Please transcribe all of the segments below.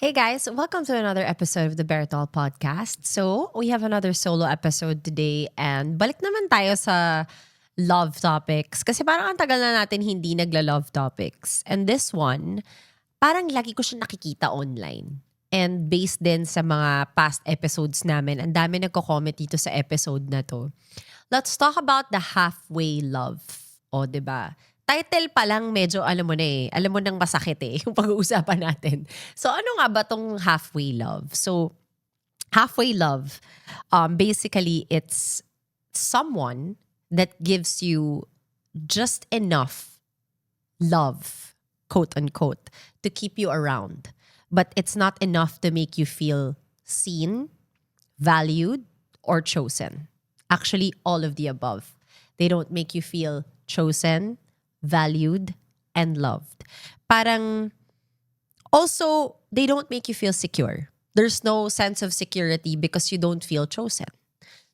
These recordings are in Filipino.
Hey guys, welcome to another episode of the Beartall Podcast. So, we have another solo episode today and balik naman tayo sa love topics kasi parang ang tagal na natin hindi nagla-love topics. And this one, parang lagi ko siya nakikita online. And based din sa mga past episodes namin, ang dami nagko-comment dito sa episode na to. Let's talk about the halfway love. O, 'di ba? Title pa lang medyo alam mo na eh. Alam mo nang masakit eh yung pag-uusapan natin. So ano nga ba tong halfway love? So halfway love, basically it's someone that gives you just enough love, quote unquote, to keep you around. But it's not enough to make you feel seen, valued, or chosen. Actually, all of the above. They don't make you feel chosen, valued, and loved. Parang, also, they don't make you feel secure. There's no sense of security because you don't feel chosen.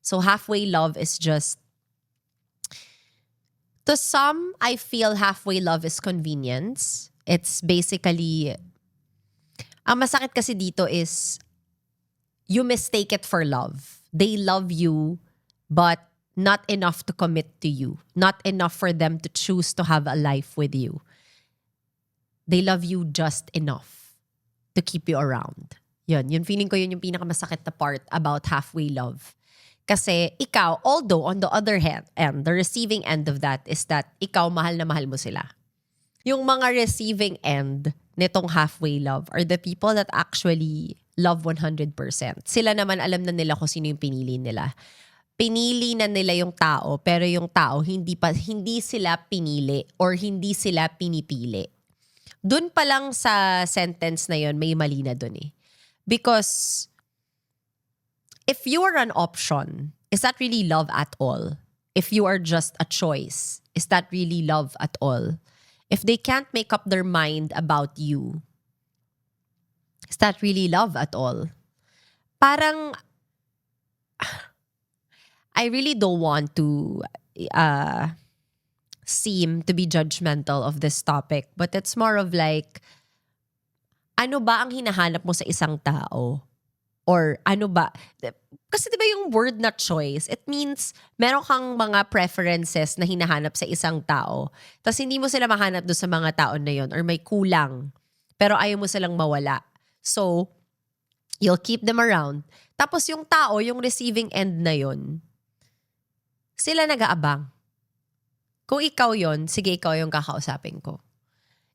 So halfway love is just, to some, I feel halfway love is convenience. It's basically, ang masakit kasi dito is, you mistake it for love. They love you, but not enough to commit to you. Not enough for them to choose to have a life with you. They love you just enough to keep you around. Yun feeling ko yun yung pinakamasakit na part about halfway love. Kasi ikaw, although on the other hand, and the receiving end of that is that ikaw mahal na mahal mo sila. Yung mga receiving end nitong halfway love are the people that actually love 100%. Sila naman alam na nila kung sino yung pinili nila. Pinili na nila yung tao, pero yung tao hindi sila pinili or hindi sila pinipili. Dun pa lang sa sentence na yon may mali na dun eh. Because if you are an option, is that really love at all? If you are just a choice, is that really love at all? If they can't make up their mind about you, is that really love at all? Parang I really don't want to seem to be judgmental of this topic, but it's more of like, ano ba ang hinahanap mo sa isang tao? Or ano ba? Kasi di ba yung word na choice, it means meron kang mga preferences na hinahanap sa isang tao. Tapos hindi mo sila mahanap doon sa mga tao na yon or may kulang. Pero ayaw mo silang mawala. So, you'll keep them around. Tapos yung tao, yung receiving end na yon, sila nag-aabang. Kung ikaw yon, sige ikaw yung kakausapin ko.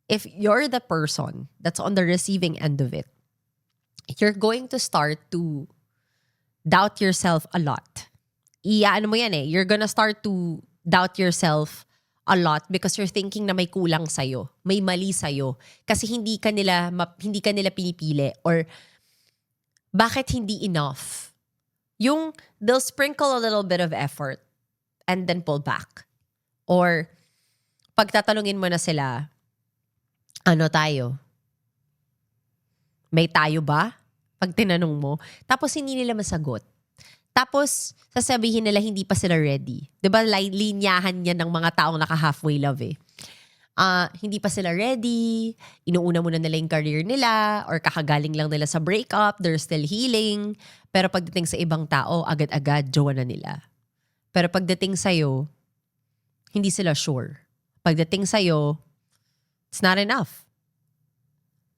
If you're the person that's on the receiving end of it, you're going to start to doubt yourself a lot. Ano mo yan eh, you're gonna start to doubt yourself a lot because you're thinking na may kulang sa'yo, may mali sa'yo. Kasi hindi ka nila pinipili or bakit hindi enough. Yung they'll sprinkle a little bit of effort and then pull back. Or, pagtatanungin mo na sila, ano tayo? May tayo ba? Pag tinanong mo. Tapos, hindi nila masagot. Tapos, sasabihin nila hindi pa sila ready. Diba, linyahan yan ng mga taong naka-halfway love eh. Hindi pa sila ready, inuuna muna nila yung career nila, or kakagaling lang nila sa breakup, they're still healing. Pero pagdating sa ibang tao, agad-agad, jowa na nila. Pero pagdating sa'yo, hindi sila sure. Pagdating sa'yo, it's not enough.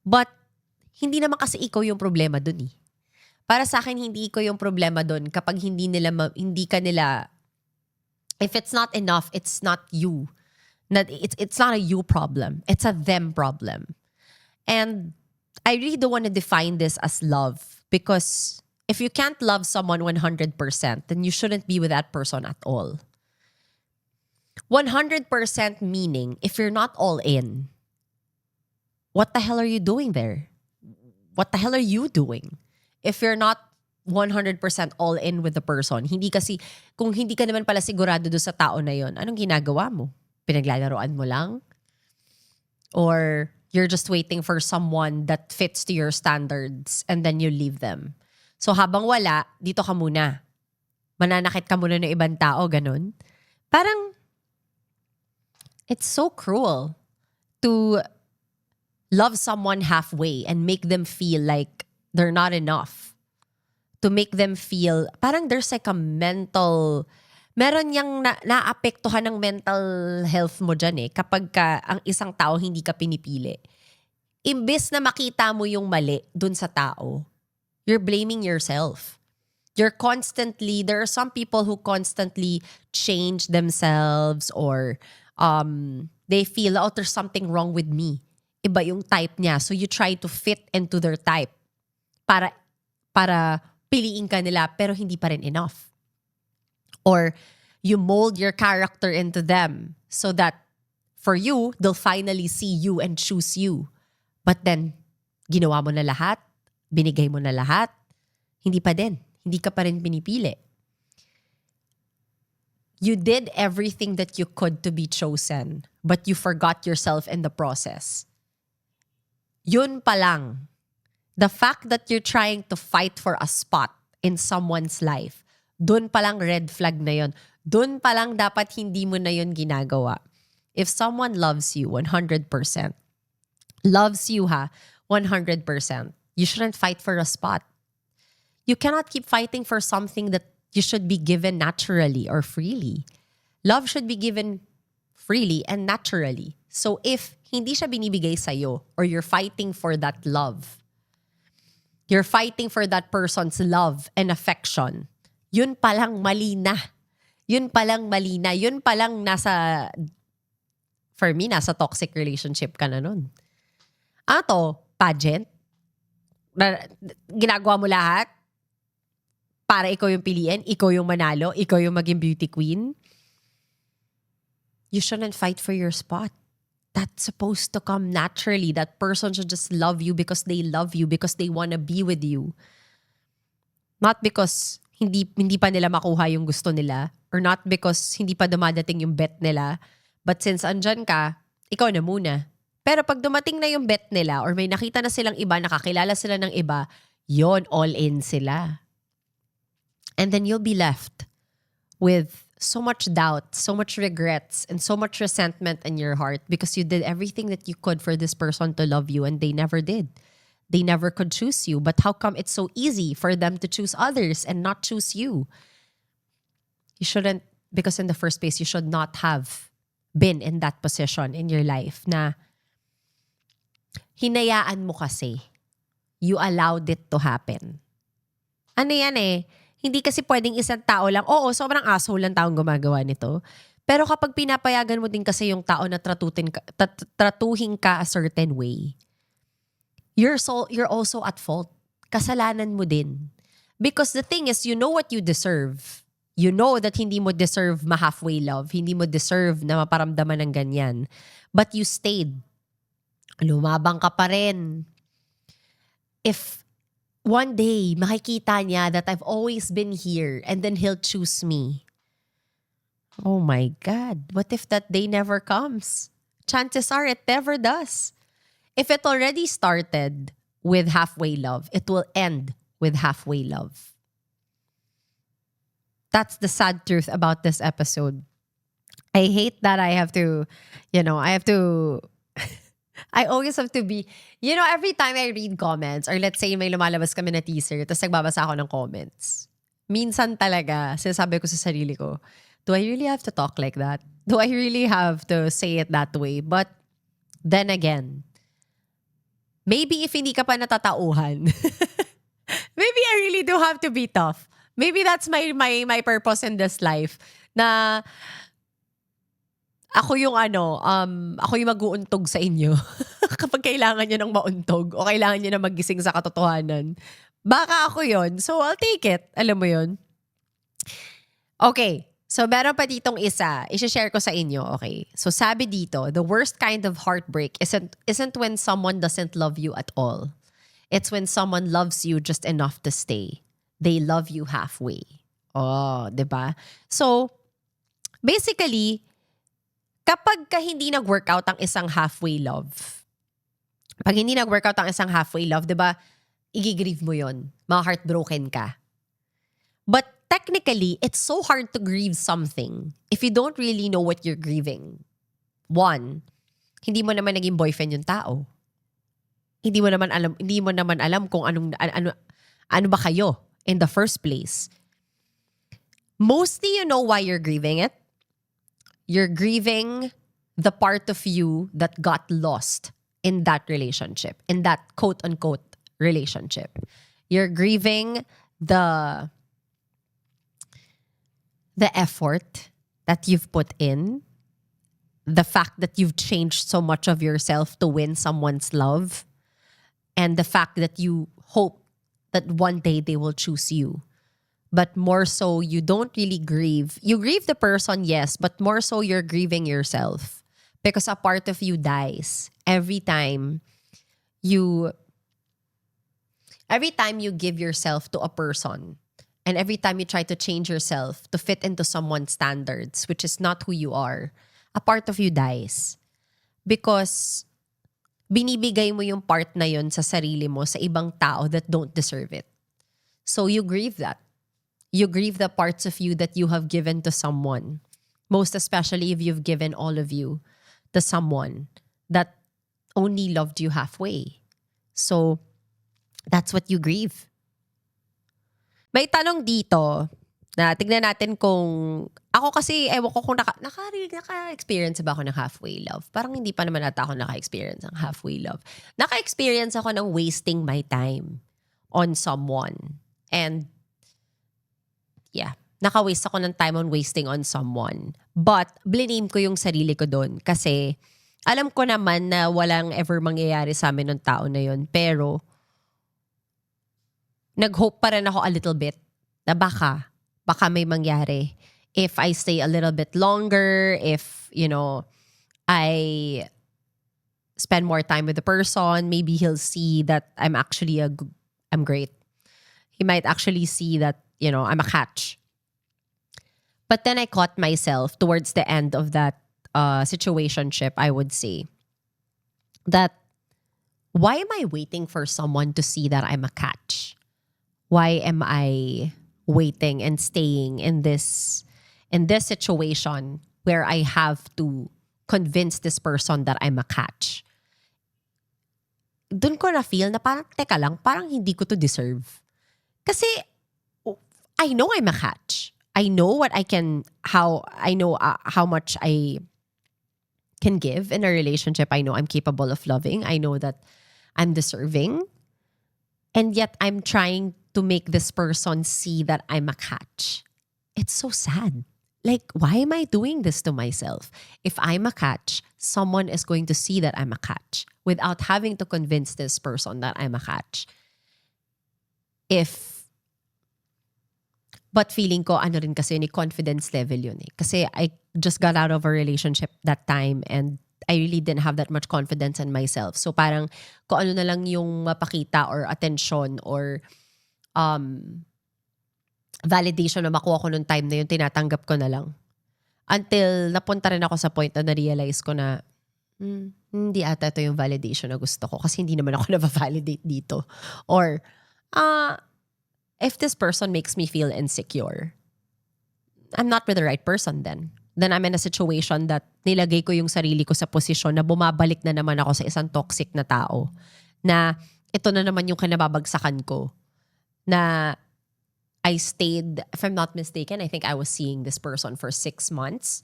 But, hindi naman kasi ikaw yung problema dun eh. Para sa akin, hindi ikaw yung problema dun kapag if it's not enough, it's not you. It's not a you problem. It's a them problem. And I really don't want to define this as love because if you can't love someone 100%, then you shouldn't be with that person at all. 100% meaning, if you're not all in, what the hell are you doing there? What the hell are you doing? If you're not 100% all in with the person, kung hindi ka naman pala sigurado doon sa tao na yon, anong ginagawa mo? Pinaglalaroan mo lang? Or you're just waiting for someone that fits to your standards and then you leave them? So habang wala, dito ka muna. Mananakit ka muna ng ibang tao, ganun. Parang, it's so cruel to love someone halfway and make them feel like they're not enough. To make them feel, parang there's like a mental, meron yang naapektuhan ng mental health mo dyan kapag ang isang tao hindi ka pinipili. Imbes na makita mo yung mali dun sa tao, you're blaming yourself. There are some people who constantly change themselves or they feel, oh, there's something wrong with me. Iba yung type niya. So you try to fit into their type para piliin ka nila pero hindi pa rin enough. Or you mold your character into them so that for you, they'll finally see you and choose you. But then, ginawa mo na lahat, binigay mo na lahat, hindi pa din. Hindi ka pa rin pinipili. You did everything that you could to be chosen, but you forgot yourself in the process. Yun pa lang. The fact that you're trying to fight for a spot in someone's life, dun pa lang red flag na yun. Dun pa lang dapat hindi mo na yun ginagawa. If someone loves you 100%, loves you 100%, you shouldn't fight for a spot. You cannot keep fighting for something that you should be given naturally or freely. Love should be given freely and naturally. So if hindi siya binibigay sa'yo or you're fighting for that love, you're fighting for that person's love and affection, yun palang mali na. Yun palang mali na. Yun palang for me, nasa toxic relationship ka na nun. Pageant? Ginagawa mo lahat para ikaw yung piliin, ikaw yung manalo, ikaw yung maging beauty queen. You shouldn't fight for your spot. That's supposed to come naturally. That person should just love you because they love you, because they want to be with you. Not because hindi pa nila makuha yung gusto nila, or not because hindi pa dumadating yung bet nila. But since andyan ka, ikaw na muna. Pero pag dumating na yung bet nila or may nakita na silang iba, nakakilala sila ng iba, yon, all in sila. And then you'll be left with so much doubt, so much regrets, and so much resentment in your heart because you did everything that you could for this person to love you and they never did. They never could choose you. But how come it's so easy for them to choose others and not choose you? You shouldn't, because in the first place, you should not have been in that position in your life na hinayaan mo kasi. You allowed it to happen. Ano yan hindi kasi pwedeng isang tao lang, oo, sobrang asshole lang taong gumagawa nito. Pero kapag pinapayagan mo din kasi yung tao na tratuhin ka a certain way, you're also at fault. Kasalanan mo din. Because the thing is, you know what you deserve. You know that hindi mo deserve ma-halfway love. Hindi mo deserve na maparamdaman ng ganyan. But you stayed. Lumabang ka pa rin. If one day, makikita niya that I've always been here and then he'll choose me. Oh my God. What if that day never comes? Chances are it never does. If it already started with halfway love, it will end with halfway love. That's the sad truth about this episode. I hate that I always have to be, every time I read comments or let's say may lumalabas kami na teaser tapos nagbabasa ako ng comments. Minsan talaga, sinasabi ko sa sarili ko, do I really have to talk like that? Do I really have to say it that way? But then again, maybe if hindi ka pa natatauhan, maybe I really do have to be tough. Maybe that's my purpose in this life na ako yung ako yung mag-uuntog sa inyo kapag kailangan nyo ng mauntog o kailangan nyo na magising sa katotohanan. Baka ako yon. So, I'll take it. Alam mo yon. Okay. So, meron pa ditong isa. I-share ko sa inyo. Okay. So, sabi dito, the worst kind of heartbreak isn't when someone doesn't love you at all. It's when someone loves you just enough to stay. They love you halfway. Oh, diba? So, basically, kapag hindi nag-workout ang isang halfway love, pag hindi nag-workout ang isang halfway love, diba, i-grieve mo yon, ma-heartbroken ka. But technically, it's so hard to grieve something if you don't really know what you're grieving. One, hindi mo naman naging boyfriend yung tao. hindi mo naman alam kung ano ba kayo in the first place. Mostly, you know why you're grieving it? You're grieving the part of you that got lost in that relationship, in that quote-unquote relationship. You're grieving the effort that you've put in, the fact that you've changed so much of yourself to win someone's love, and the fact that you hope that one day they will choose you. But more so, you don't really grieve. You grieve the person, yes, but more so you're grieving yourself. Because a part of you dies every time you give yourself to a person, and every time you try to change yourself to fit into someone's standards, which is not who you are, a part of you dies. Because binibigay mo yung part na yun sa sarili mo sa ibang tao that don't deserve it. So you grieve that. You grieve the parts of you that you have given to someone. Most especially if you've given all of you to someone that only loved you halfway. So that's what you grieve. May tanong dito na tignan natin kung ako kasi ewan ko kung naka-experience ba ako ng halfway love. Parang hindi pa naman ata ako naka-experience ng halfway love. Naka-experience ako ng wasting my time on someone. And yeah, naka-waste ako ng time on wasting on someone. But blame ko yung sarili ko doon kasi alam ko naman na walang ever mangyayari sa amin ng tao na yun. Pero nag-hope pa rin ako a little bit na baka may mangyari. If I stay a little bit longer, if, I spend more time with the person, maybe he'll see that I'm actually I'm great. He might actually see that, I'm a catch. But then I caught myself towards the end of that situationship, I would say, that why am I waiting for someone to see that I'm a catch? Why am I waiting and staying in this situation where I have to convince this person that I'm a catch? Doon ko na feel na parang, teka lang, parang hindi ko to deserve. Kasi I know I'm a catch. I know how much I can give in a relationship. I know I'm capable of loving. I know that I'm deserving. And yet I'm trying to make this person see that I'm a catch. It's so sad. Like, why am I doing this to myself? If I'm a catch, someone is going to see that I'm a catch without having to convince this person that I'm a catch. But feeling ko, ano rin kasi, ni confidence level yun eh. Kasi I just got out of a relationship that time and I really didn't have that much confidence in myself. So parang kung ano na lang yung mapakita or attention or validation na makuha ko nung time na yun, tinatanggap ko na lang. Until napunta rin ako sa point na na-realize ko na hindi ata ito yung validation na gusto ko kasi hindi naman ako na-validate dito. Or if this person makes me feel insecure, I'm not with the right person then. Then I'm in a situation that nilagay ko yung sarili ko sa posisyon na bumabalik na naman ako sa isang toxic na tao. Na ito na naman yung kinababagsakan ko. Na I stayed, if I'm not mistaken, I think I was seeing this person for 6 months.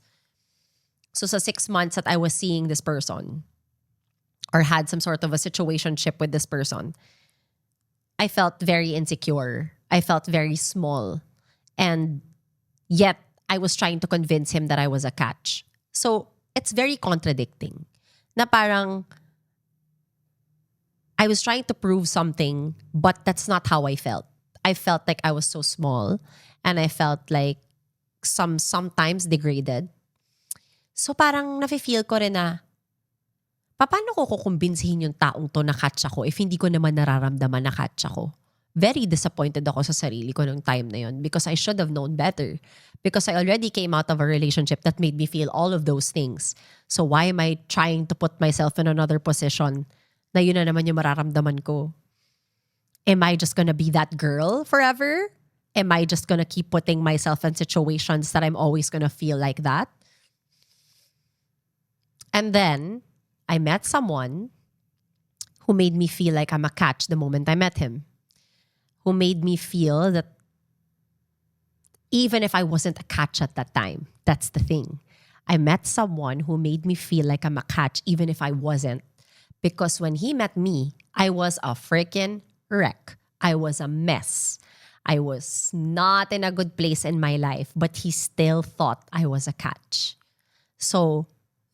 So sa 6 months that I was seeing this person or had some sort of a situationship with this person, I felt very insecure. I felt very small. And yet, I was trying to convince him that I was a catch. So, it's very contradicting. Na parang, I was trying to prove something, but that's not how I felt. I felt like I was so small, and I felt like sometimes degraded. So, parang nafe-feel ko rin na, paano ko kukumbinsihin yung taong to na catch ako if hindi ko naman nararamdaman na catch ako? Very disappointed ako sa sarili ko nung time na yun because I should have known better. Because I already came out of a relationship that made me feel all of those things. So why am I trying to put myself in another position na yun na naman yung mararamdaman ko? Am I just gonna be that girl forever? Am I just gonna keep putting myself in situations that I'm always gonna feel like that? And then, I met someone who made me feel like I'm a catch the moment I met him, who made me feel that even if I wasn't a catch at that time, that's the thing. I met someone who made me feel like I'm a catch even if I wasn't. Because when he met me, I was a freaking wreck. I was a mess. I was not in a good place in my life, but he still thought I was a catch. So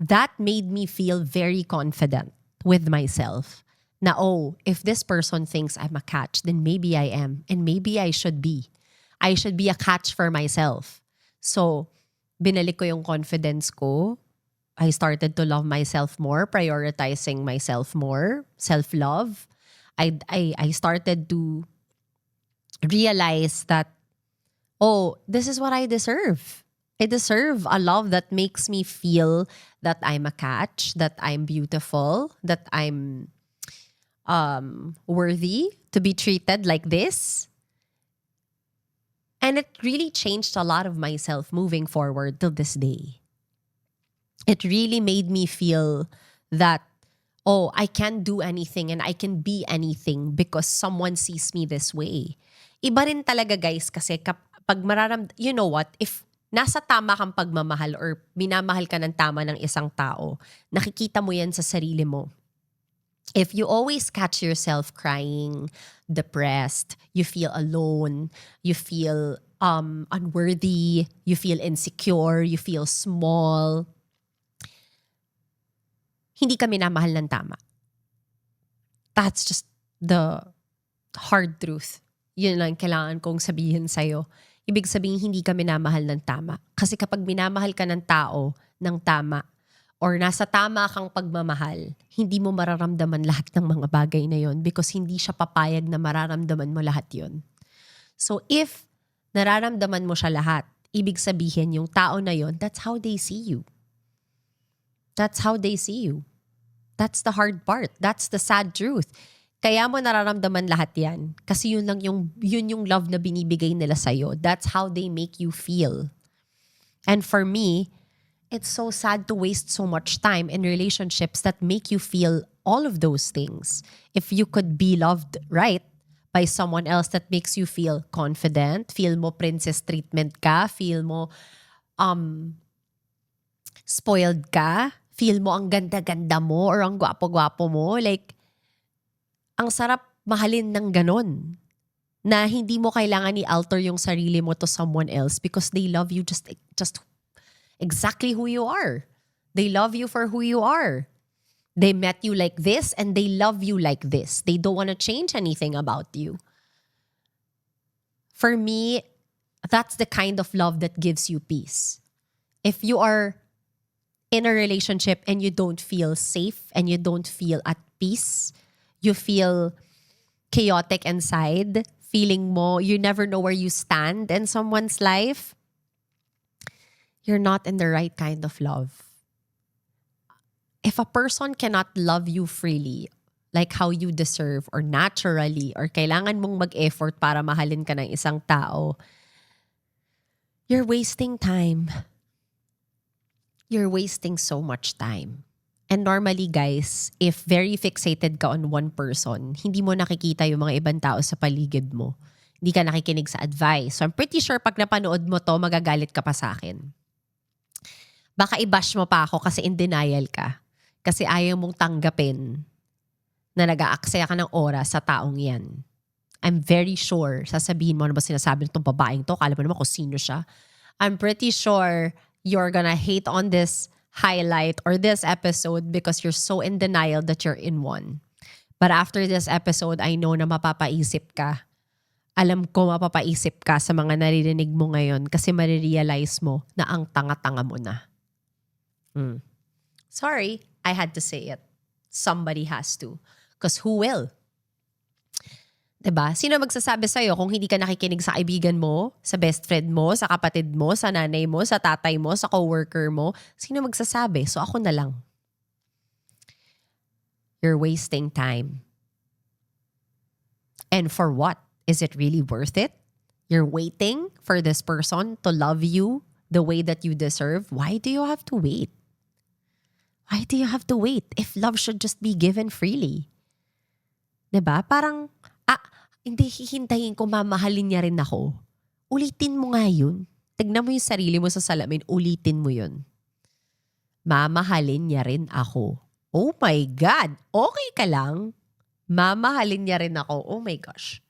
that made me feel very confident with myself. Na, oh, if this person thinks I'm a catch, then maybe I am. And maybe I should be. I should be a catch for myself. So, binalik ko yung confidence ko. I started to love myself more, prioritizing myself more, self-love. I started to realize that, oh, this is what I deserve. I deserve a love that makes me feel that I'm a catch, that I'm beautiful, that I'm worthy to be treated like this. And it really changed a lot of myself moving forward till this day. It really made me feel that, oh, I can do anything and I can be anything because someone sees me this way. Iba rin talaga guys kasi kapag you know what, if nasa tama kang pagmamahal or minamahal ka ng tama ng isang tao, nakikita mo yan sa sarili mo. If you always catch yourself crying, depressed, you feel alone, you feel unworthy, you feel insecure, you feel small, hindi ka minamahal ng tama. That's just the hard truth. Yun lang kailangan kong sabihin sa'yo. Ibig sabihin, hindi ka minamahal ng tama. Kasi kapag minamahal ka ng tao ng tama, or nasa tama kang pagmamahal, hindi mo mararamdaman lahat ng mga bagay na yon because hindi siya papayag na mararamdaman mo lahat yon. So if nararamdaman mo siya lahat, ibig sabihin yung tao na yon, that's how they see you. That's how they see you. That's the hard part. That's the sad truth. Kaya mo nararamdaman lahat yan kasi yun yung love na binibigay nila sa'yo. That's how they make you feel. And for me, it's so sad to waste so much time in relationships that make you feel all of those things. If you could be loved right by someone else that makes you feel confident, feel mo princess treatment ka, feel mo spoiled ka, feel mo ang ganda-ganda mo or ang gwapo-gwapo mo, like, ang sarap mahalin ng ganon na hindi mo kailangan i-alter yung sarili mo to someone else because they love you just exactly who you are. They love you for who you are. They met you like this and they love you like this. They don't want to change anything about you. For me, that's the kind of love that gives you peace. If you are in a relationship and you don't feel safe and you don't feel at peace, you feel chaotic inside, feeling mo, you never know where you stand in someone's life, you're not in the right kind of love. If a person cannot love you freely, like how you deserve or naturally, or kailangan mong mag-effort para mahalin ka ng isang tao, you're wasting time. You're wasting so much time. And normally guys, if very fixated ka on one person, hindi mo nakikita yung mga ibang tao sa paligid mo. Hindi ka nakikinig sa advice. So I'm pretty sure pag napanood mo to, magagalit ka pa sa akin. Baka i-bash mo pa ako kasi in denial ka. Kasi ayaw mong tanggapin na nag-aaksaya ka ng oras sa taong yan. I'm very sure, sasabihin mo na ba sinasabi nitong babaeng to, kala mo naman kung sino siya. I'm pretty sure you're gonna hate on this highlight or this episode because you're so in denial that you're in one. But after this episode, I know na mapapaisip ka. Alam ko mapapaisip ka sa mga naririnig mo ngayon kasi marirealize mo na ang tanga-tanga mo na. Sorry, I had to say it. Somebody has to. Because who will? Diba? Sino magsasabi sa'yo kung hindi ka nakikinig sa kaibigan mo, sa best friend mo, sa kapatid mo, sa nanay mo, sa tatay mo, sa coworker mo? Sino magsasabi? So ako na lang. You're wasting time. And for what? Is it really worth it? You're waiting for this person to love you the way that you deserve? Why do you have to wait? Why do you have to wait if love should just be given freely? 'Di ba? Parang, hindi hihintayin ko mamahalin niya rin ako. Ulitin mo nga yun. Tignan mo yung sarili mo sa salamin, ulitin mo yun. Mamahalin niya rin ako. Oh my God! Okay ka lang? Mamahalin niya rin ako. Oh my gosh.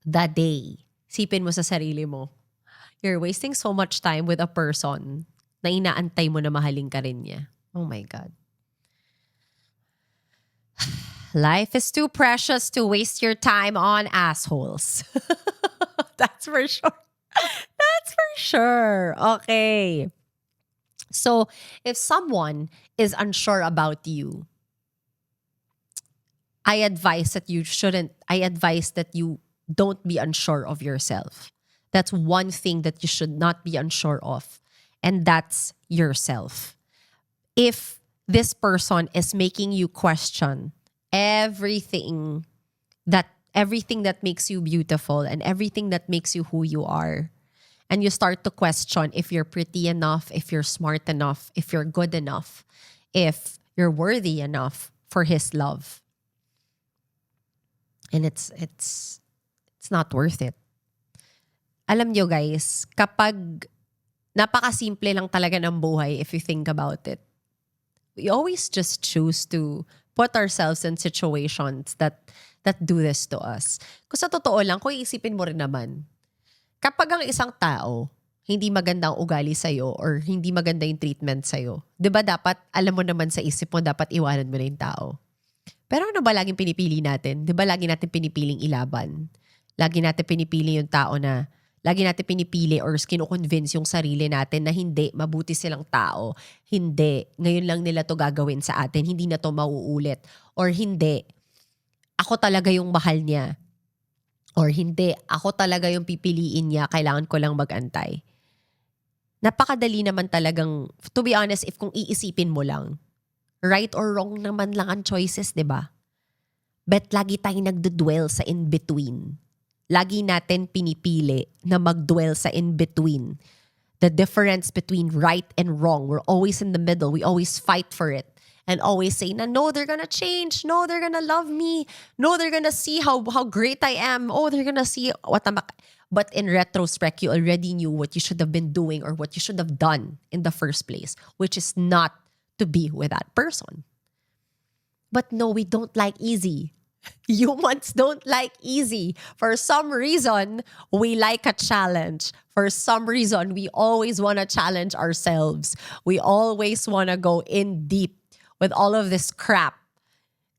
The day, sipin mo sa sarili mo, you're wasting so much time with a person na inaantay mo na mahalin ka rin niya. Oh my God. Life is too precious to waste your time on assholes. That's for sure. That's for sure. Okay. So, if someone is unsure about you, I advise that you don't be unsure of yourself. That's one thing that you should not be unsure of. And that's yourself. If this person is making you question everything that makes you beautiful and everything that makes you who you are, and you start to question if you're pretty enough, if you're smart enough, if you're good enough, if you're worthy enough for his love, and it's not worth it. Alam nyo guys, kapag napakasimple lang talaga ng buhay if you think about it, we always just choose to put ourselves in situations that do this to us. Kung sa totoo lang, kung iisipin mo rin naman, kapag ang isang tao hindi maganda ang ugali sa'yo or hindi maganda yung treatment sa'yo, di ba dapat, alam mo naman sa isip mo, dapat iwanan mo na yung tao. Pero ano ba laging pinipili natin? Di ba lagi natin pinipiling ilaban? Lagi natin pinipili yung tao na, lagi natin pinipili or kino-convince yung sarili natin na hindi, mabuti silang tao. Hindi, ngayon lang nila to gagawin sa atin. Hindi na to mauulit. Or hindi, ako talaga yung mahal niya. Or hindi, ako talaga yung pipiliin niya, kailangan ko lang mag-antay. Napakadali naman talagang, to be honest, if kung iisipin mo lang, right or wrong naman lang ang choices, di ba? But lagi tayong nagdudwell sa in-between. Lagi natin pinipili na mag-dwell sa in-between. The difference between right and wrong. We're always in the middle. We always fight for it. And always say na, no, they're gonna change. No, they're gonna love me. No, they're gonna see how great I am. Oh, they're gonna see what I'm... But in retrospect, you already knew what you should have been doing or what you should have done in the first place, which is not to be with that person. But no, we don't like easy. Humans don't like easy. For some reason, we like a challenge. For some reason, we always want to challenge ourselves. We always want to go in deep with all of this crap.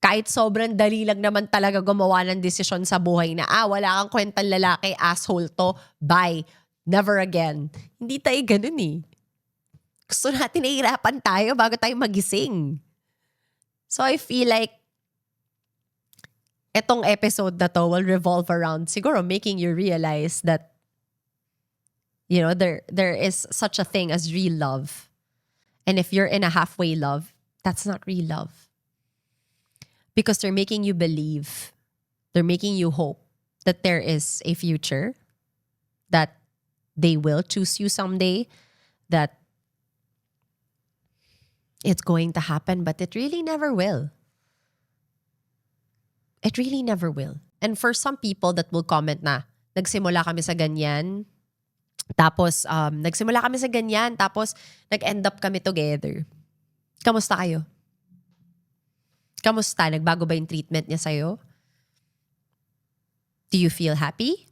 Kahit sobrang dali lang naman talaga gumawa ng desisyon sa buhay na, wala kang kwentang lalaki, asshole to, bye, never again. Hindi tayo ganun eh. Gusto natin nahihirapan tayo bago tayo magising. So I feel like etong episode na to will revolve around siguro making you realize that, you know, there is such a thing as real love. And if you're in a halfway love, that's not real love. Because they're making you believe, they're making you hope that there is a future, that they will choose you someday, that it's going to happen, but it really never will. It really never will. And for some people that will comment na, nagsimula kami sa ganyan, tapos nag-end up kami together. Kamusta kayo? Kamusta? Nagbago ba yung treatment niya sa'yo? Do you feel happy?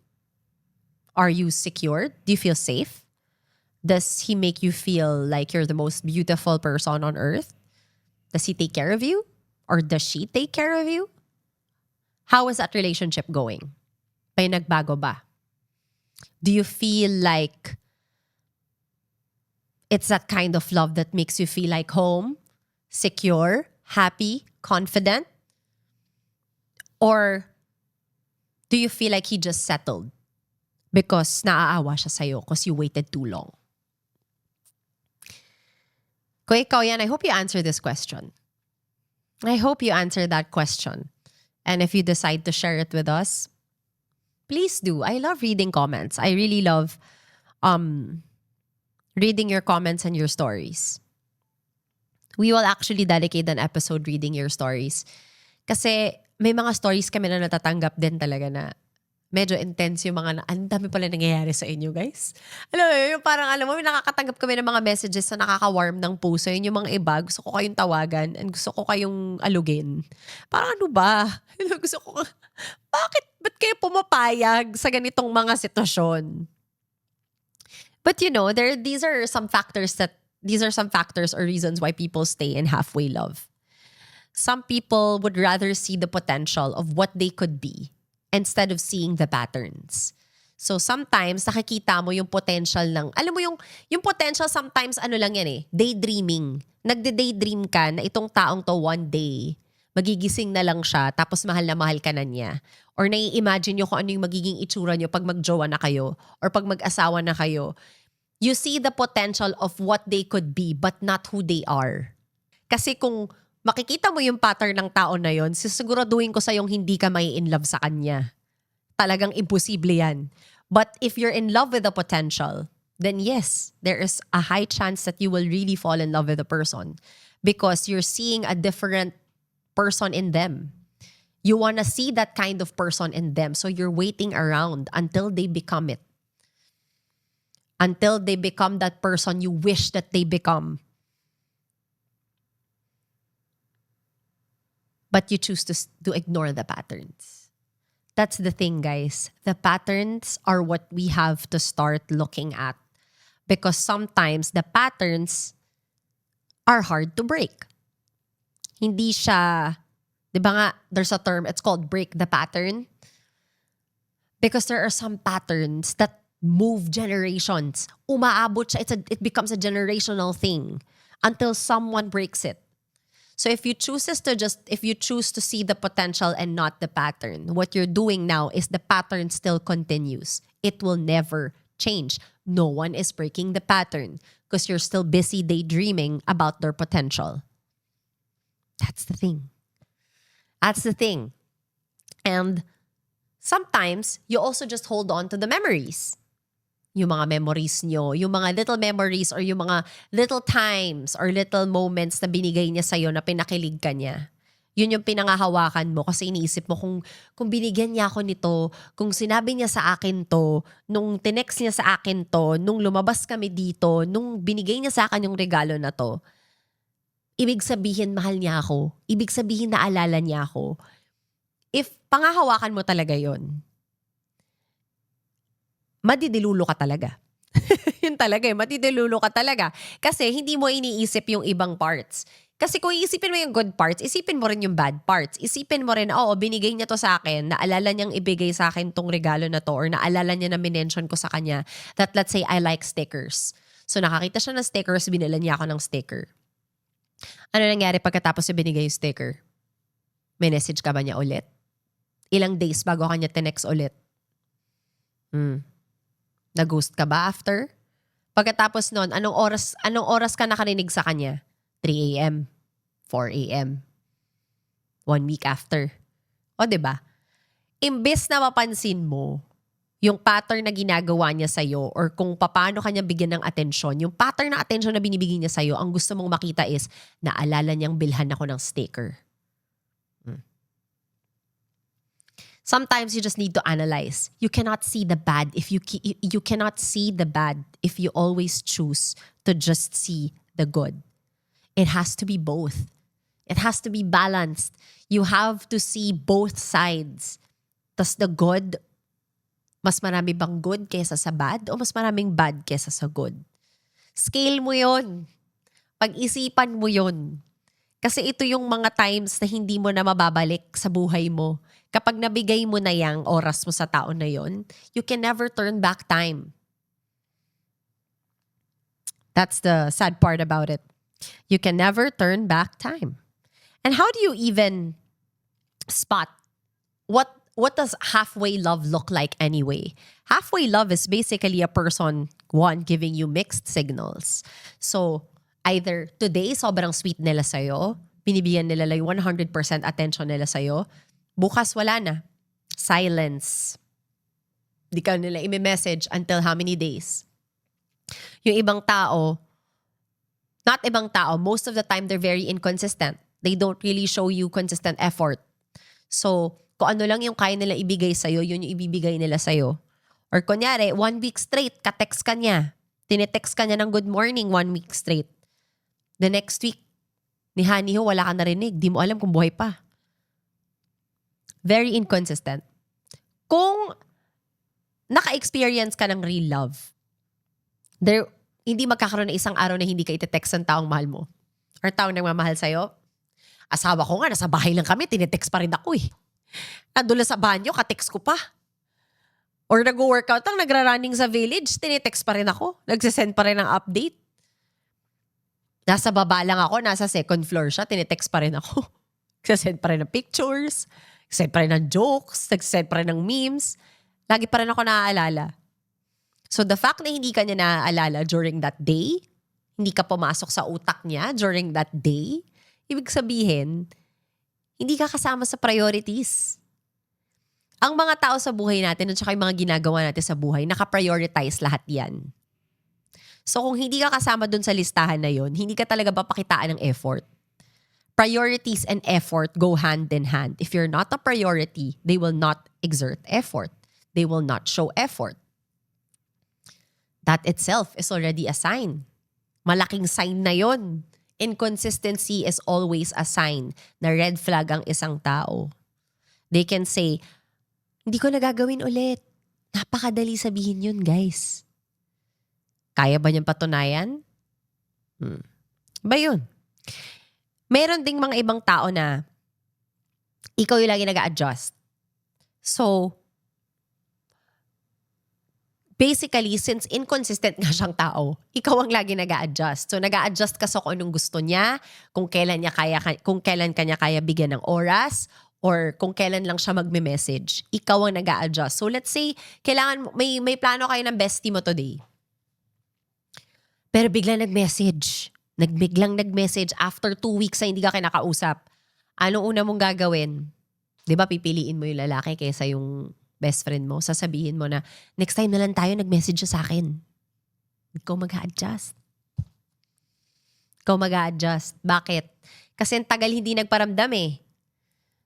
Are you secured? Do you feel safe? Does he make you feel like you're the most beautiful person on earth? Does he take care of you? Or does she take care of you? How is that relationship going? May nagbago ba? Do you feel like it's that kind of love that makes you feel like home, secure, happy, confident? Or do you feel like he just settled because naaawa siya sa'yo because you waited too long? Kung ikaw yan, I hope you answer this question. I hope you answer that question. And if you decide to share it with us, please do. I love reading comments. I really love reading your comments and your stories. We will actually dedicate an episode reading your stories. Kasi may mga stories kami na natatanggap din talaga na medyo intense yung mga, ang dami pala nangyayari sa inyo guys. Alam mo, yung parang alam mo, may nakakatanggap kami ng mga messages na nakaka-warm ng puso. Yun yung mga iba, gusto ko kayong tawagan and gusto ko kayong alugin. Parang ano ba? Gusto ko, ba't kayo pumapayag sa ganitong mga sitwasyon? But these are some factors or reasons why people stay in halfway love. Some people would rather see the potential of what they could be instead of seeing the patterns. So sometimes nakikita mo yung potential ng, alam mo yung potential sometimes ano lang yan daydreaming. Nagde-daydream ka na itong taong to one day, magigising na lang siya tapos mahal na mahal ka na niya. Or nai-imagine nyo kung ano yung magiging itsura nyo pag magjowa na kayo or pag mag-asawa na kayo. You see the potential of what they could be but not who they are. Kasi kung makikita mo yung pattern ng tao na yon, sisiguraduhin ko sa yung hindi ka may in love sa kanya. Talagang imposible yan. But if you're in love with the potential, then yes, there is a high chance that you will really fall in love with the person because you're seeing a different person in them. You want to see that kind of person in them. So you're waiting around until they become it. Until they become that person you wish that they become. But you choose to ignore the patterns. That's the thing, guys. The patterns are what we have to start looking at. Because sometimes the patterns are hard to break. Hindi siya, di ba nga, there's a term, it's called break the pattern. Because there are some patterns that move generations. Umaabot siya, it becomes a generational thing until someone breaks it. So if you choose to see the potential and not the pattern, what you're doing now is the pattern still continues. It will never change. No one is breaking the pattern because you're still busy daydreaming about their potential. That's the thing. That's the thing. And sometimes you also just hold on to the memories. Yung mga memories nyo, yung mga little memories or yung mga little times or little moments na binigay niya sa'yo na pinakilig ka niya. Yun yung pinangahawakan mo kasi iniisip mo kung binigyan niya ako nito, kung sinabi niya sa akin to, nung tinext niya sa akin to, nung lumabas kami dito, nung binigay niya sa akin yung regalo na to, ibig sabihin mahal niya ako. Ibig sabihin naalala niya ako. If pangahawakan mo talaga yon, madidilulo ka talaga. Yun talaga madidilulo ka talaga. Kasi hindi mo iniisip yung ibang parts. Kasi kung iisipin mo yung good parts, isipin mo rin yung bad parts. Isipin mo rin, oo, binigay niya to sa akin, naalala niyang ibigay sa akin tong regalo na to, or naalala niya na minention ko sa kanya that let's say I like stickers. So nakakita siya ng stickers, binila niya ako ng sticker. Ano nangyari pagkatapos niya binigay yung sticker? May message ka ba niya ulit? Ilang days bago kanya tinext ulit? Nag-ghost ka ba after? Pagkatapos nun, anong oras ka nakarinig sa kanya? 3 a.m., 4 a.m., 1 week after. O diba? Imbes na mapansin mo yung pattern na ginagawa niya sa'yo or kung paano kanya bigyan ng atensyon, yung pattern na atensyon na binibigay niya sa'yo, ang gusto mong makita is, naalala niyang bilhan ako ng sticker. Sometimes you just need to analyze. You cannot see the bad if you cannot see the bad if you always choose to just see the good. It has to be both. It has to be balanced. You have to see both sides. Tas the good, mas marami bang good kesa sa bad o mas maraming bad kesa sa good? Scale mo yon. Pag-isipan mo yon. Kasi ito yung mga times na hindi mo na mababalik sa buhay mo. Kapag nabigay mo na yang oras mo sa tao na yon, you can never turn back time. That's the sad part about it. You can never turn back time. And how do you even spot what does halfway love look like anyway? Halfway love is basically a person, one, giving you mixed signals. So, either today, sobrang sweet nila sa'yo, binibigyan nila yung 100% attention nila sa'yo, bukas wala na. Silence. Di ka nila i-message until how many days? Yung ibang tao, not ibang tao, most of the time they're very inconsistent. They don't really show you consistent effort. So, kung ano lang yung kaya nila ibigay sa'yo, yun yung ibibigay nila sa'yo. Or kunyari, 1 week straight, ka-text ka niya. Tinetext ka niya ng good morning 1 week straight. The next week, ni Honey Ho, wala ka narinig. Di mo alam kung buhay pa. Very inconsistent. Kung naka-experience ka ng real love, hindi magkakaroon ng isang araw na hindi ka ite-text ng taong mahal mo. Or taong nagmamahal sa'yo. Asawa ko nga, nasa bahay lang kami, tinetext pa rin ako eh. Nandun sa banyo, ka-text ko pa. Or nag-workout lang, nagra-running sa village, tinetext pa rin ako. Nagsisend pa rin ng update. Nasa baba lang ako, nasa second floor siya, tinetext pa rin ako. Nagsisend pa rin ng pictures, nagsisend pa rin ng jokes, nagsisend pa rin ng memes. Lagi pa rin ako naaalala. So the fact na hindi ka niya naaalala during that day, hindi ka pumasok sa utak niya during that day, ibig sabihin, hindi ka kasama sa priorities. Ang mga tao sa buhay natin at saka yung mga ginagawa natin sa buhay, naka-prioritize lahat yan. So kung hindi ka kasama dun sa listahan na yon, hindi ka talaga papakitaan ng effort. Priorities and effort go hand in hand. If you're not a priority, they will not exert effort. They will not show effort. That itself is already a sign. Malaking sign na yon. Inconsistency is always a sign na red flag ang isang tao. They can say, hindi ko nagagawin ulit. Napakadali sabihin yun, guys. Kaya ba niyang patunayan? Ba yun? Meron ding mga ibang tao na ikaw yung lagi nag-a-adjust. So, basically, since inconsistent nga siyang tao, ikaw ang lagi nag-a-adjust. So, nag-a-adjust ka sa kung anong gusto niya, kung kailan kanya kaya bigyan ng oras, or kung kailan lang siya magme-message. Ikaw ang nag-a-adjust. So, let's say, may plano kayo ng bestie mo today. Pero biglang nag-message. Biglang nag-message after 2 weeks na hindi ka kinakausap. Anong una mong gagawin? Di ba, pipiliin mo yung lalaki kaysa yung best friend mo, sasabihin mo na, next time na lang tayo, nag-message siya sa akin. Ikaw mag-a-adjust. Ikaw mag-a-adjust. Bakit? Kasi ang tagal hindi nagparamdam eh.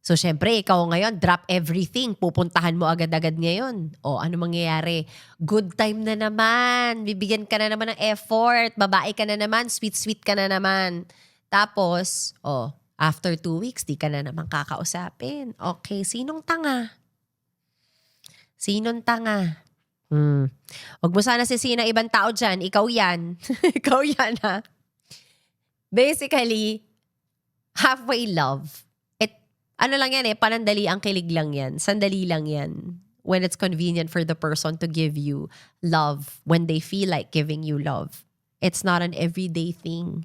So, syempre, ikaw ngayon, drop everything. Pupuntahan mo agad-agad ngayon. O, ano mangyayari? Good time na naman. Bibigyan ka na naman ng effort. Babae ka na naman. Sweet-sweet ka na naman. Tapos, after 2 weeks, di ka na naman kakausapin. Okay, sinong tanga? Sinong tanga? Huwag mo sana sisihin ng ibang tao dyan. Ikaw yan. Ikaw yan, ha? Basically, halfway love. Ano lang yan panandali ang kilig lang yan. Sandali lang yan. When it's convenient for the person to give you love, when they feel like giving you love. It's not an everyday thing.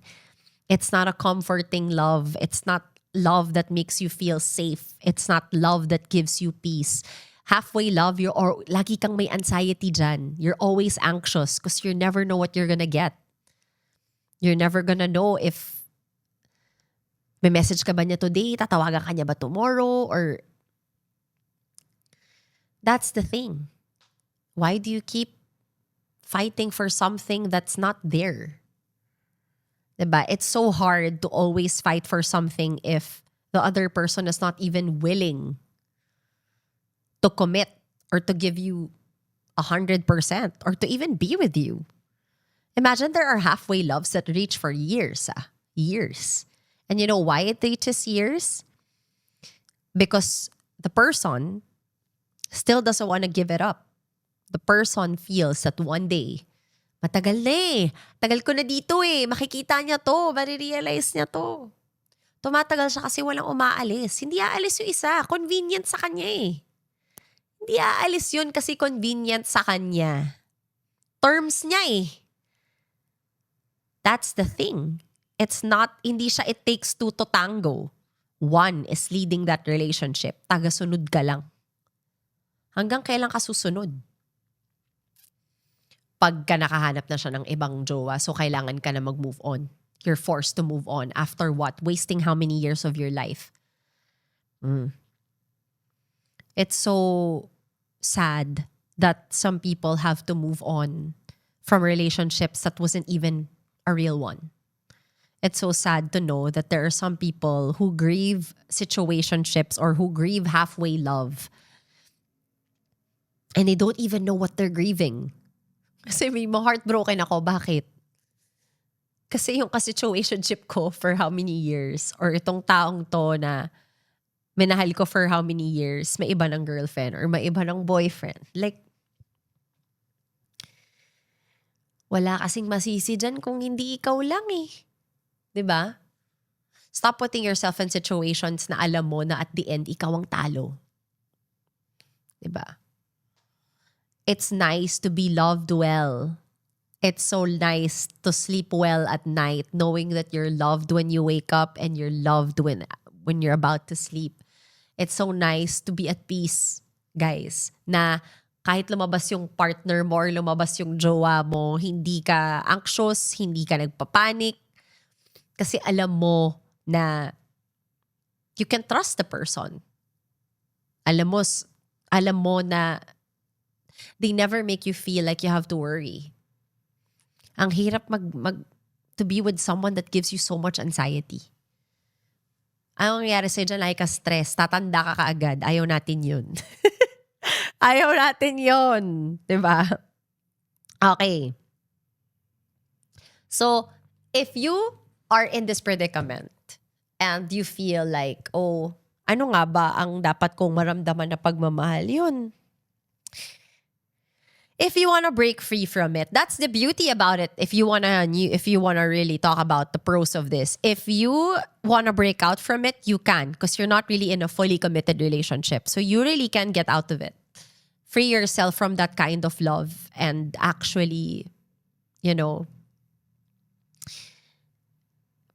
It's not a comforting love. It's not love that makes you feel safe. It's not love that gives you peace. Halfway love, lagi kang may anxiety dyan. You're always anxious because you never know what you're gonna get. You're never gonna know if may message ka ba niya today? Tatawagan ka niya ba tomorrow? Or that's the thing. Why do you keep fighting for something that's not there? Diba? It's so hard to always fight for something if the other person is not even willing to commit or to give you 100% or to even be with you. Imagine there are halfway loves that reach for years. Years. And you know why it reaches years? Because the person still doesn't want to give it up. The person feels that one day, matagal na tagal ko na dito makikita niya to, marirealize niya to. Tumatagal siya kasi walang umaalis. Hindi aalis yung isa, convenient sa kanya Hindi aalis yun kasi convenient sa kanya. Terms niya That's the thing. It's not, hindi siya it takes two to tango. One is leading that relationship. Tagasunod ka lang. Hanggang kailan ka susunod? Pagka nakahanap na siya ng ibang jowa, so kailangan ka na mag-move on. You're forced to move on. After what? Wasting how many years of your life? It's so sad that some people have to move on from relationships that wasn't even a real one. It's so sad to know that there are some people who grieve situationships or who grieve halfway love and they don't even know what they're grieving. Kasi may heartbroken ako. Bakit? Kasi yung ka-situationship ko for how many years or itong taong to na minahal ko for how many years, may iba ng girlfriend or may iba ng boyfriend. Like, wala kasing masisi dyan kung hindi ikaw lang eh. 'Di ba? Stop putting yourself in situations na alam mo na at the end, ikaw ang talo. 'Di ba? It's nice to be loved well. It's so nice to sleep well at night knowing that you're loved when you wake up and you're loved when you're about to sleep. It's so nice to be at peace, guys, na kahit lumabas yung partner mo or lumabas yung jowa mo, hindi ka anxious, hindi ka nagpapanik. Kasi alam mo na you can trust the person. Alam mo na they never make you feel like you have to worry. Ang hirap to be with someone that gives you so much anxiety. Ang nangyayari sa'yo dyan, like stress, tatanda ka kaagad. Ayaw natin yun. Ayaw natin yun. Diba? Okay. So, if you are in this predicament and you feel like, oh, ano nga ba ang dapat kong maramdaman na pagmamahal? Yun. If you want to break free from it, that's the beauty about it. If you wanna really talk about the pros of this, if you wanna break out from it, you can, because you're not really in a fully committed relationship. So you really can get out of it. Free yourself from that kind of love and actually,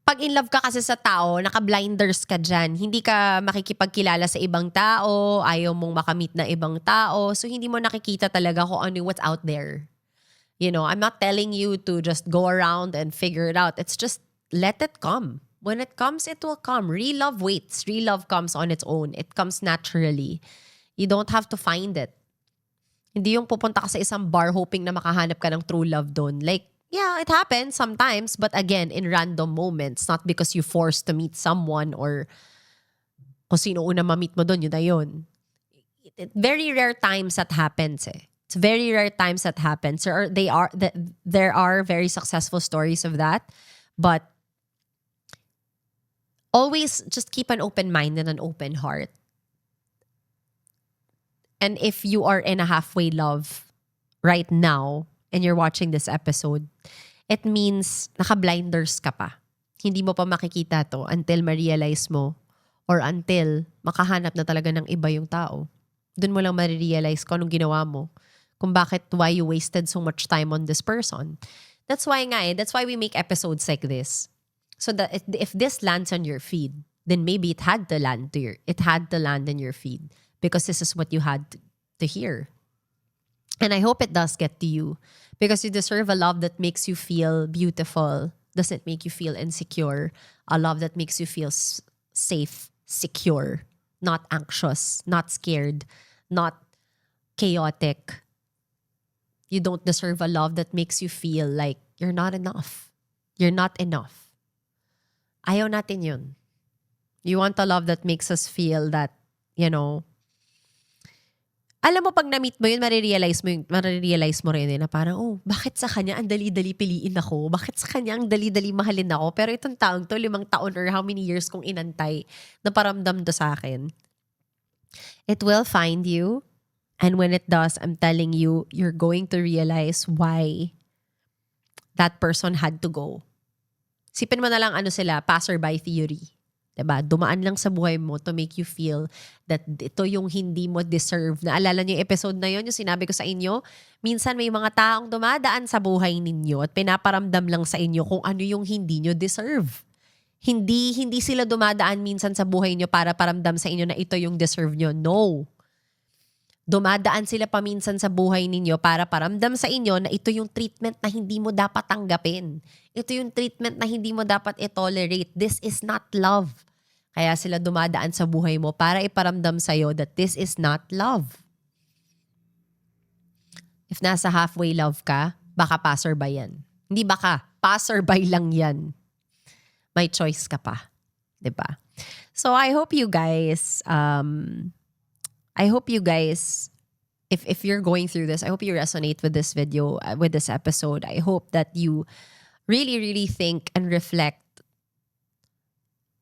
pag in love ka kasi sa tao, naka-blinders ka dyan. Hindi ka makikipagkilala sa ibang tao, ayaw mong makamit na ibang tao. So, hindi mo nakikita talaga kung ano what's out there. I'm not telling you to just go around and figure it out. It's just let it come. When it comes, it will come. Real love waits. Real love comes on its own. It comes naturally. You don't have to find it. Hindi yung pupunta ka sa isang bar hoping na makahanap ka ng true love doon. Like, yeah, it happens sometimes, but again, in random moments, not because you forced to meet someone or kung sino una ma-meet mo doon, yun na yun. Very rare times that happens eh. It's very rare times that happens. There are very successful stories of that, but always just keep an open mind and an open heart. And if you are in a halfway love right now, and you're watching this episode, it means naka-blinders ka pa. Hindi mo pa makikita to until ma-realize mo or until makahanap na talaga ng iba yung tao. Doon mo lang ma-realize kung anong ginawa mo. Kung why you wasted so much time on this person. That's why we make episodes like this. So that if this lands on your feed, then maybe it had to land in your feed because this is what you had to hear. And I hope it does get to you because you deserve a love that makes you feel beautiful, doesn't make you feel insecure, a love that makes you feel safe, secure, not anxious, not scared, not chaotic. You don't deserve a love that makes you feel like you're not enough. You're not enough. Ayaw natin yun. You want a love that makes us feel that, alam mo, pag na-meet mo yun, marirealize mo rin na parang, oh, bakit sa kanya ang dali-dali piliin ako? Bakit sa kanya ang dali-dali mahalin ako? Pero itong taong to, 5 taon or how many years kong inantay na paramdam to sa akin. It will find you. And when it does, I'm telling you, you're going to realize why that person had to go. Sipin mo na lang sila, passerby theory. Diba? Dumaan lang sa buhay mo to make you feel that ito yung hindi mo deserve. Naalala niyo yung episode na yun, yung sinabi ko sa inyo, minsan may mga taong dumadaan sa buhay ninyo at pinaparamdam lang sa inyo kung ano yung hindi nyo deserve. Hindi sila dumadaan minsan sa buhay nyo para paramdam sa inyo na ito yung deserve nyo. No. Dumadaan sila paminsan sa buhay ninyo para paramdam sa inyo na ito yung treatment na hindi mo dapat tanggapin. Ito yung treatment na hindi mo dapat i-tolerate. This is not love. Kaya sila dumadaan sa buhay mo para iparamdam sa'yo that this is not love. If nasa halfway love ka, baka passerby yan. Hindi baka, passerby lang yan. may choice ka pa. 'Di ba? So I hope you guys, if you're going through this, I hope you resonate with this video, with this episode. I hope that you really, really think and reflect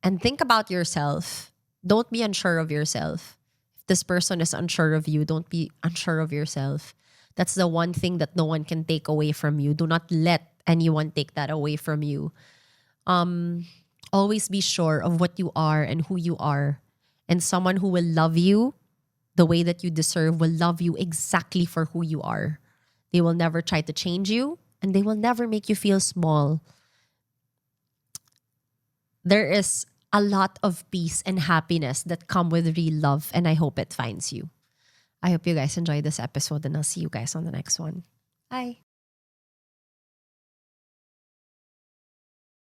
and think about yourself. Don't be unsure of yourself. If this person is unsure of you, don't be unsure of yourself. That's the one thing that no one can take away from you. Do not let anyone take that away from you. Always be sure of what you are and who you are. And someone who will love you the way that you deserve will love you exactly for who you are. They will never try to change you, and they will never make you feel small. There is a lot of peace and happiness that come with real love, and I hope it finds you. I hope you guys enjoyed this episode, and I'll see you guys on the next one. Bye.